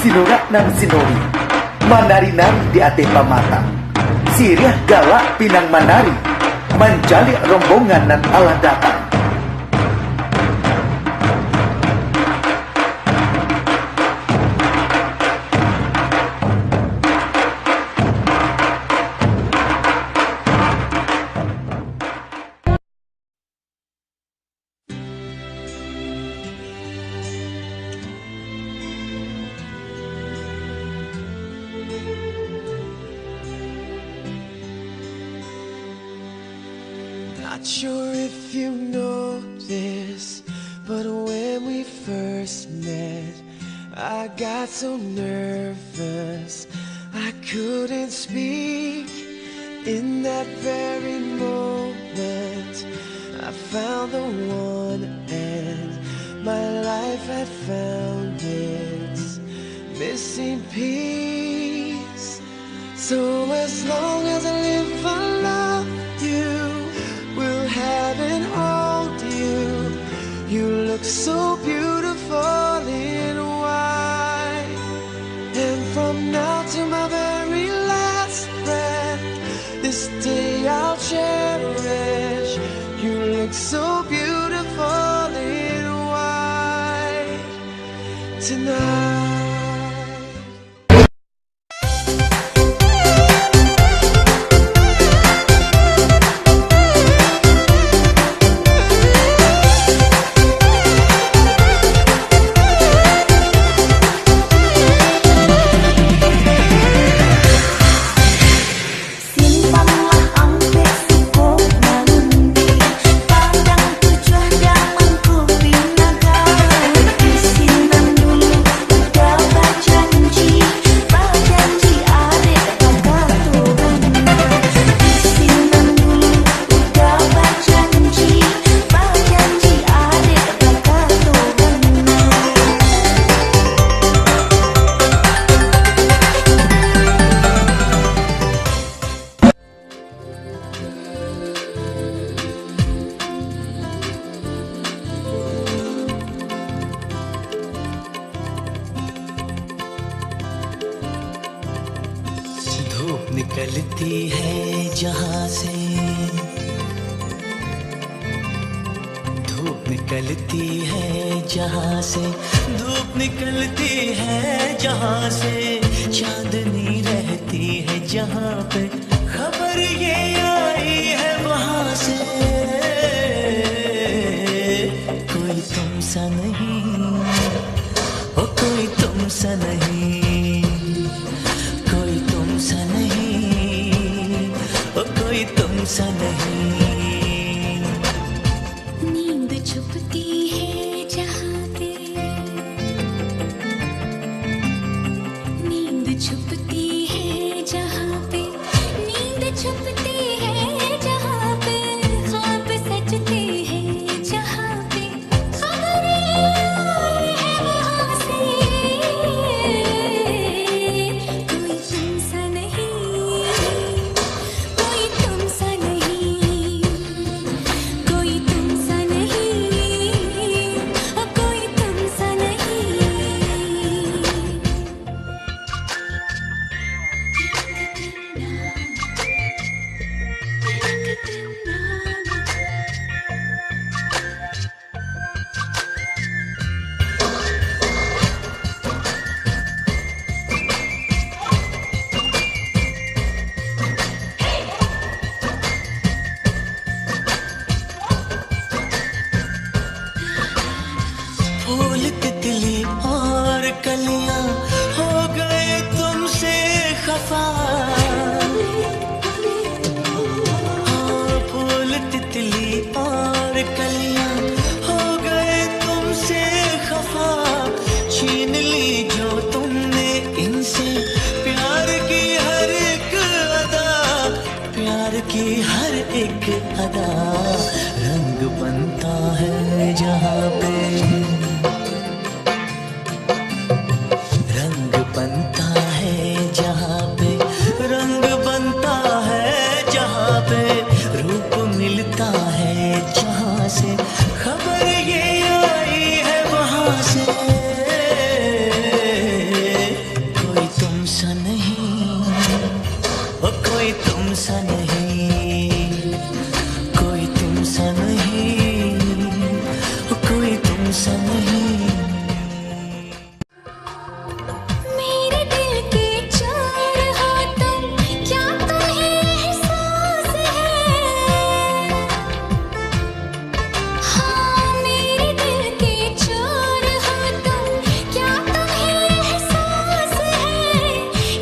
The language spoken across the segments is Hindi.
Sinurak ng sinuri, manari-nari di ate pamatang. Siriah galak pinang manari, menjalik rombongan nan Allah datang. Not sure if you know this, but when we first met, I got so nervous I couldn't speak. In that very moment, I found the one, and my life had found its missing piece. So as long as I live, I love you, will have and hold you. You look so beautiful in white, and from now to my very last breath, this day I'll cherish. You look so beautiful in white tonight. निकलती है जहाँ से, धूप निकलती है जहाँ से, धूप निकलती है जहाँ से, चांदनी रहती है जहाँ पे, खबर ये आई है वहाँ से। कोई तुम सा नहीं, ओ कोई तुम सा नहीं, कोई तुम सा नहीं, ओ कोई तुम सा नहीं। नींद छुपती है जहाँ पे, नींद छुपती है जहाँ पे, नींद छुपती है जहाँ पे, ख्वाब सजते हैं जहाँ पे, खबर आई है वहाँ से। कोई तुमसा नहीं, कोई तुमसा नहीं, कोई तुमसा नहीं, कोई तुमसा नहीं। फूल तितली और कलियां हो गए तुमसे खफा, हाँ, फूल तितली और कलियां हो गए तुमसे खफा, छीन ली जो तुमने इनसे प्यार की हर एक अदा, प्यार की हर एक अदा। रंग बनता है जहाँ पे, रंग बनता है जहाँ पे, रंग बनता है जहाँ पे, रूप मिलता है जहाँ से, खबर ये आई है वहाँ से। तुमसा नहीं, कोई तुमसा नहीं, कोई तुमसा नहीं। मेरे दिल के चार हाथों क्या तुम्हें एहसास है? हाँ मेरे दिल के चार हाथों क्या तुम्हें एहसास है?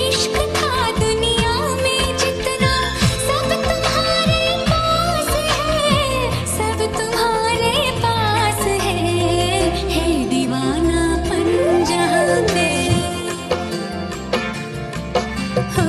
इश्क था दुनिया में जितना सब तुम्हारे पास है, सब तुम्हारे पास है दीवानापन जहाँ पे हो।